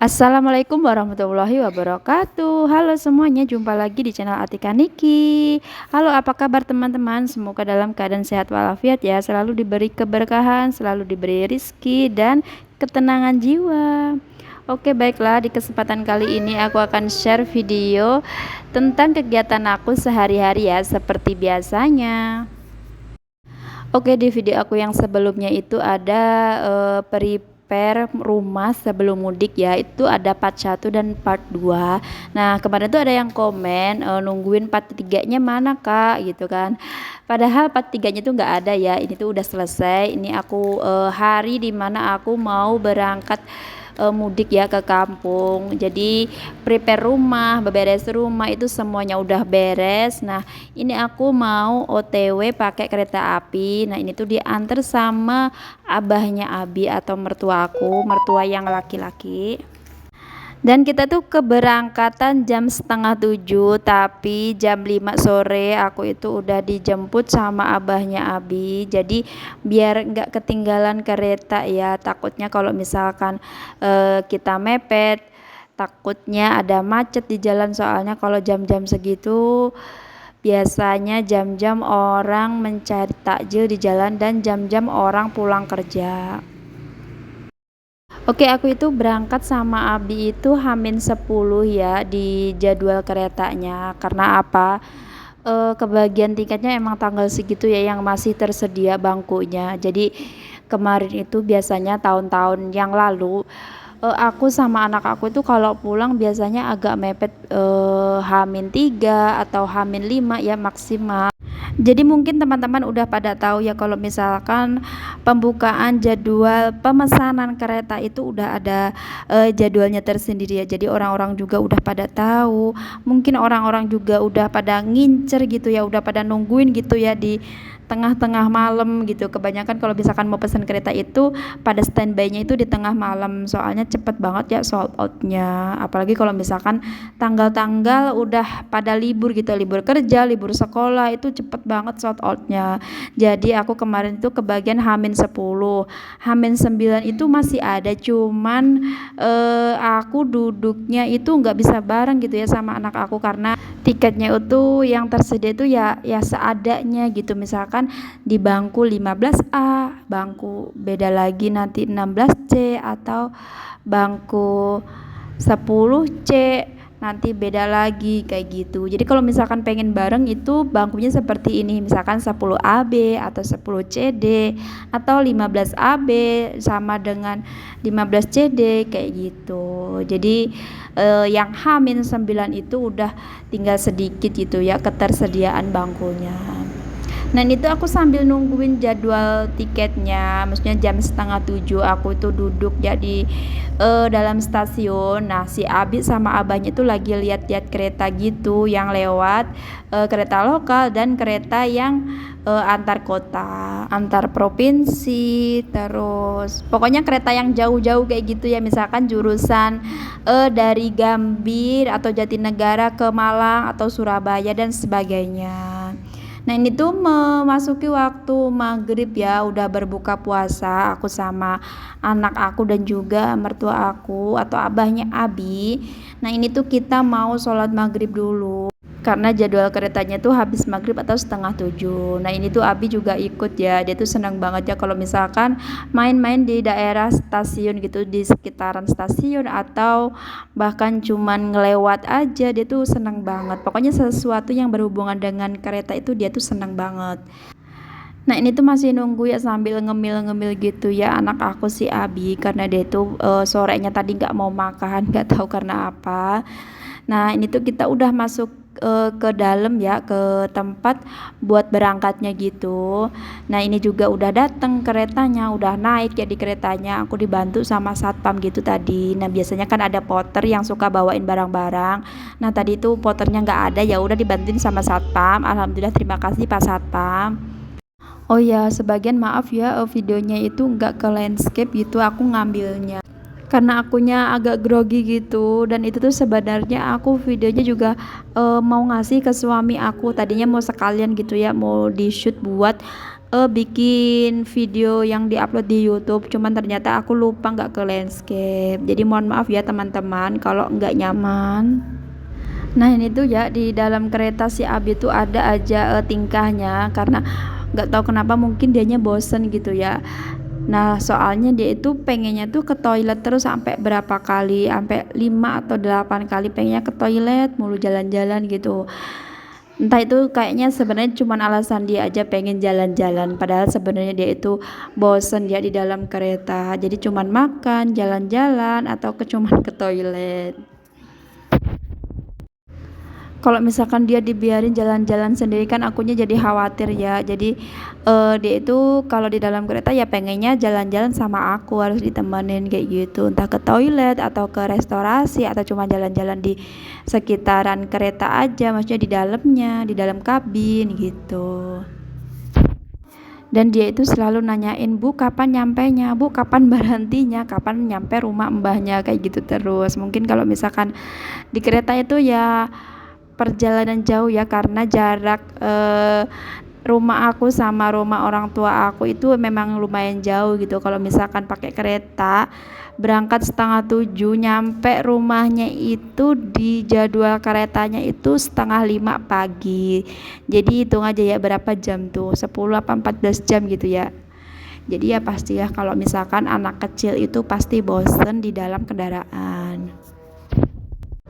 Assalamualaikum warahmatullahi wabarakatuh. Halo semuanya, jumpa lagi di channel Atika Niki. Halo, apa kabar teman-teman? Semoga dalam keadaan sehat walafiat ya, selalu diberi keberkahan, selalu diberi rizki dan ketenangan jiwa. Oke, baiklah, di kesempatan kali ini aku akan share video tentang kegiatan aku sehari-hari ya, seperti biasanya. Oke, di video aku yang sebelumnya itu ada prepare rumah sebelum mudik ya. Itu ada part 1 dan part 2. Nah, kemarin tuh ada yang komen nungguin part 3-nya mana, Kak, gitu kan. Padahal part 3-nya tuh nggak ada ya. Ini tuh udah selesai. Ini aku hari dimana aku mau berangkat mudik ya ke kampung. Jadi prepare rumah, beberes rumah itu semuanya udah beres. Nah, ini aku mau OTW pakai kereta api. Nah, ini tuh diantar sama abahnya Abi atau mertua aku, mertua yang laki-laki. Dan kita tuh keberangkatan jam setengah 7, tapi jam 5 sore aku itu udah dijemput sama abahnya Abi. Jadi biar nggak ketinggalan kereta ya, takutnya kalau misalkan kita mepet, takutnya ada macet di jalan, soalnya kalau jam-jam segitu biasanya jam-jam orang mencari takjil di jalan dan jam-jam orang pulang kerja. Oke, aku itu berangkat sama Abi itu H-10 ya di jadwal keretanya. Karena apa? Kebagian tiketnya emang tanggal segitu ya yang masih tersedia bangkunya. Jadi kemarin itu biasanya tahun-tahun yang lalu aku sama anak aku itu kalau pulang biasanya agak mepet H-3 atau H-5 ya maksimal. Jadi mungkin teman-teman udah pada tahu ya kalau misalkan pembukaan jadwal pemesanan kereta itu udah ada jadwalnya tersendiri ya. Jadi orang-orang juga udah pada tahu. Mungkin orang-orang juga udah pada ngincer gitu ya, udah pada nungguin gitu ya di tengah-tengah malam gitu. Kebanyakan kalau misalkan mau pesan kereta itu pada standby-nya itu di tengah malam, soalnya cepet banget ya sold out-nya. Apalagi kalau misalkan tanggal-tanggal udah pada libur gitu, libur kerja, libur sekolah, itu cepet banget sold out-nya. Jadi aku kemarin itu kebagian H-10, H-9 itu masih ada, cuman aku duduknya itu nggak bisa bareng gitu ya sama anak aku karena tiketnya itu yang tersedia itu ya seadanya gitu. Misalkan di bangku 15A, bangku beda lagi nanti 16C, atau bangku 10C nanti beda lagi kayak gitu. Jadi kalau misalkan pengen bareng itu bangkunya seperti ini, misalkan 10AB atau 10CD atau 15AB sama dengan 15CD kayak gitu. Jadi yang H-9 itu udah tinggal sedikit gitu ya ketersediaan bangkunya. Nah, itu aku sambil nungguin jadwal tiketnya, maksudnya jam setengah 7 aku itu duduk jadi dalam stasiun. Nah, si Abi sama abahnya itu lagi lihat-lihat kereta gitu yang lewat, kereta lokal dan kereta yang antar kota, antar provinsi, terus pokoknya kereta yang jauh-jauh kayak gitu ya, misalkan jurusan dari Gambir atau Jatinegara ke Malang atau Surabaya dan sebagainya. Nah, ini tuh memasuki waktu maghrib ya, udah berbuka puasa aku sama anak aku dan juga mertua aku atau abahnya Abi. Nah, ini tuh kita mau sholat maghrib dulu karena jadwal keretanya tuh habis maghrib atau setengah 7. Nah, ini tuh Abi juga ikut ya, dia tuh senang banget ya kalau misalkan main-main di daerah stasiun gitu, di sekitaran stasiun atau bahkan cuman ngelewat aja, dia tuh senang banget. Pokoknya sesuatu yang berhubungan dengan kereta itu dia tuh senang banget. Nah, ini tuh masih nunggu ya sambil ngemil-ngemil gitu ya anak aku si Abi, karena dia tuh sorenya tadi nggak mau makan, nggak tahu karena apa. Nah, ini tuh kita udah masuk ke dalam ya, ke tempat buat berangkatnya gitu. Nah, ini juga udah dateng keretanya, udah naik ya di keretanya. Aku dibantu sama satpam gitu tadi. Nah, biasanya kan ada porter yang suka bawain barang-barang. Nah, tadi tuh porternya nggak ada, ya udah dibantuin sama satpam. Alhamdulillah, terima kasih Pak Satpam. Oh ya, sebagian maaf ya, videonya itu nggak ke landscape gitu, aku ngambilnya karena akunya agak grogi gitu. Dan itu tuh sebenarnya aku videonya juga mau ngasih ke suami aku, tadinya mau sekalian gitu ya, mau di shoot buat bikin video yang diupload di YouTube, cuman ternyata aku lupa nggak ke landscape. Jadi mohon maaf ya teman-teman kalau nggak nyaman. Nah ini tuh ya di dalam kereta si Abi tuh ada aja tingkahnya, karena nggak tahu kenapa mungkin dianya bosen gitu ya. Nah soalnya dia itu pengennya tuh ke toilet terus sampai berapa kali, sampai 5 atau 8 kali pengennya ke toilet mulu, jalan-jalan gitu. Entah itu kayaknya sebenarnya cuma alasan dia aja pengen jalan-jalan, padahal sebenarnya dia itu bosen ya di dalam kereta, jadi cuman makan, jalan-jalan, atau cuman ke toilet. Kalau misalkan dia dibiarin jalan-jalan sendiri kan akunya jadi khawatir ya. Jadi dia itu kalau di dalam kereta ya pengennya jalan-jalan sama aku, harus ditemenin kayak gitu, entah ke toilet atau ke restorasi atau cuma jalan-jalan di sekitaran kereta aja, maksudnya di dalamnya, di dalam kabin gitu. Dan dia itu selalu nanyain, "Bu, kapan nyampenya? Bu, kapan berhentinya? Kapan nyampe rumah mbahnya?" Kayak gitu terus. Mungkin kalau misalkan di kereta itu ya perjalanan jauh ya, karena jarak rumah aku sama rumah orang tua aku itu memang lumayan jauh gitu. Kalau misalkan pakai kereta berangkat 6:30, nyampe rumahnya itu di jadwal keretanya itu 4:30 pagi. Jadi hitung aja ya berapa jam tuh, 10 apa 14 jam gitu ya. Jadi ya pasti ya kalau misalkan anak kecil itu pasti bosen di dalam kendaraan.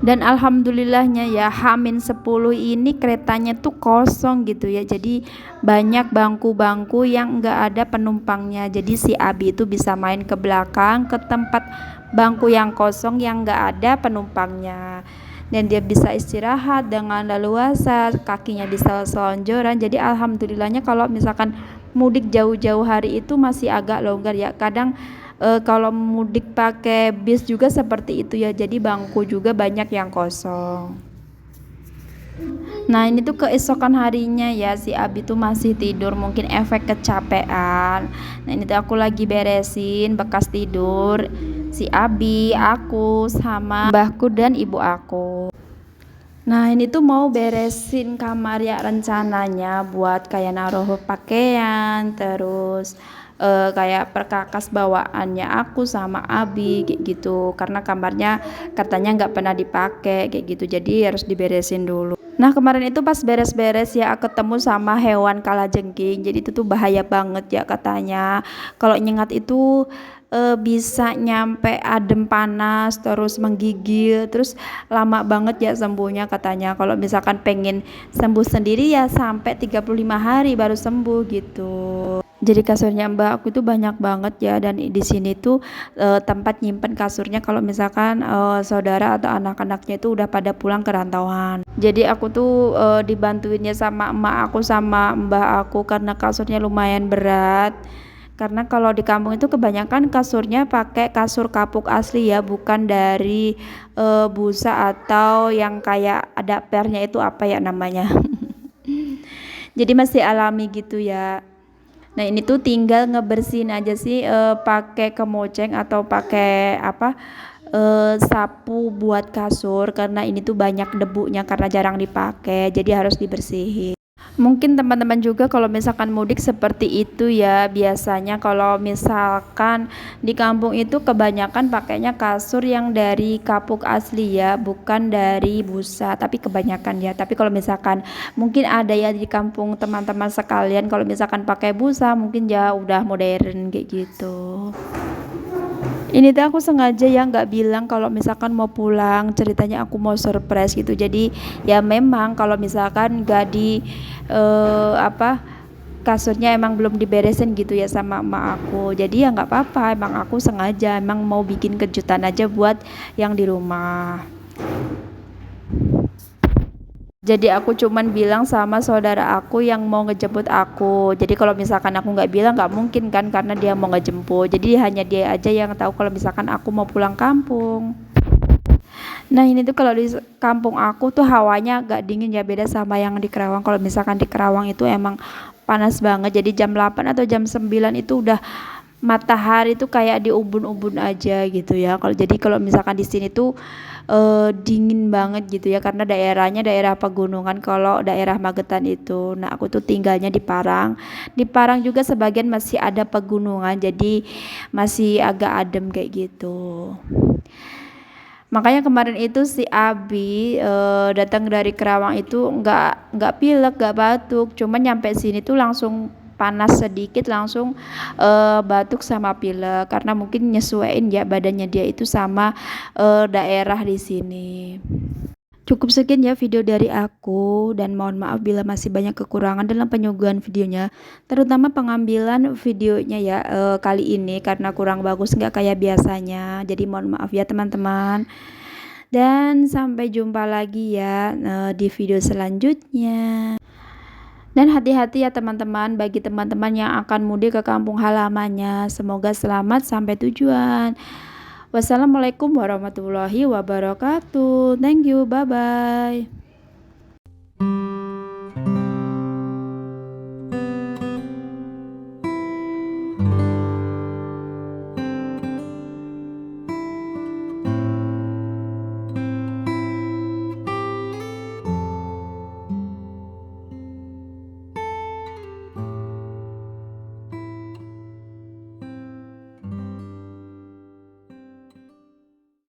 Dan alhamdulillahnya ya H-10 ini keretanya tuh kosong gitu ya, jadi banyak bangku-bangku yang enggak ada penumpangnya, jadi si Abi itu bisa main ke belakang ke tempat bangku yang kosong yang enggak ada penumpangnya, dan dia bisa istirahat dengan leluasa, kakinya bisa selonjoran. Jadi alhamdulillahnya kalau misalkan mudik jauh-jauh hari itu masih agak longgar ya. Kadang kalau mudik pakai bis juga seperti itu ya, jadi bangku juga banyak yang kosong. Nah ini tuh keesokan harinya ya si Abi tuh masih tidur, mungkin efek kecapean. Nah ini tuh aku lagi beresin bekas tidur si Abi, aku sama mbahku dan ibu aku. Nah ini tuh mau beresin kamar ya, rencananya buat kayak naruh pakaian, terus kayak perkakas bawaannya aku sama Abi kayak gitu, karena kamarnya katanya nggak pernah dipakai kayak gitu, jadi harus diberesin dulu. Nah kemarin itu pas beres-beres ya ketemu sama hewan kalajengking, jadi itu tuh bahaya banget ya katanya. Kalau nyengat itu bisa nyampe adem panas, terus menggigil, terus lama banget ya sembuhnya katanya. Kalau misalkan pengen sembuh sendiri ya sampai 35 hari baru sembuh gitu. Jadi kasurnya Mbak aku itu banyak banget ya, dan di sini tuh tempat nyimpen kasurnya kalau misalkan saudara atau anak-anaknya itu udah pada pulang ke rantauan. Jadi aku tuh dibantuinnya sama emak aku sama mbah aku karena kasurnya lumayan berat. Karena kalau di kampung itu kebanyakan kasurnya pakai kasur kapuk asli ya, bukan dari busa atau yang kayak ada pernya, itu apa ya namanya. Jadi masih alami gitu ya. Nah ini tuh tinggal ngebersihin aja sih pakai kemoceng atau pakai apa, sapu buat kasur, karena ini tuh banyak debunya karena jarang dipakai, jadi harus dibersihin. Mungkin teman-teman juga kalau misalkan mudik seperti itu ya, biasanya kalau misalkan di kampung itu kebanyakan pakainya kasur yang dari kapuk asli ya, bukan dari busa, tapi kebanyakan ya. Tapi kalau misalkan mungkin ada ya di kampung teman-teman sekalian kalau misalkan pakai busa mungkin ya udah modern kayak gitu. Ini tuh aku sengaja ya nggak bilang kalau misalkan mau pulang, ceritanya aku mau surprise gitu. Jadi ya memang kalau misalkan nggak di apa, kasurnya emang belum diberesin gitu ya sama emak aku. Jadi ya nggak apa-apa, emang aku sengaja emang mau bikin kejutan aja buat yang di rumah. Jadi aku cuman bilang sama saudara aku yang mau ngejemput aku. Jadi kalau misalkan aku nggak bilang nggak mungkin kan, karena dia mau ngejemput. Jadi hanya dia aja yang tahu kalau misalkan aku mau pulang kampung. Nah ini tuh kalau di kampung aku tuh hawanya agak dingin ya, beda sama yang di Kerawang. Kalau misalkan di Kerawang itu emang panas banget. Jadi jam 8 atau jam 9 itu udah matahari tuh kayak di ubun-ubun aja gitu ya. Kalau misalkan di sini tuh dingin banget gitu ya, karena daerahnya daerah pegunungan kalau daerah Magetan itu. Nah, aku tuh tinggalnya di Parang. Di Parang juga sebagian masih ada pegunungan, jadi masih agak adem kayak gitu. Makanya kemarin itu si Abi datang dari Kerawang itu nggak pilek, nggak batuk, cuma nyampe sini tuh langsung panas sedikit langsung batuk sama pilek karena mungkin nyesuaiin ya badannya dia itu sama daerah di sini. Cukup sekian ya video dari aku dan mohon maaf bila masih banyak kekurangan dalam penyuguhan videonya, terutama pengambilan videonya ya kali ini karena kurang bagus nggak kayak biasanya. Jadi mohon maaf ya teman-teman. Dan sampai jumpa lagi ya di video selanjutnya. Dan hati-hati ya teman-teman bagi teman-teman yang akan mudik ke kampung halamannya. Semoga selamat sampai tujuan. Wassalamualaikum warahmatullahi wabarakatuh. Thank you. Bye bye.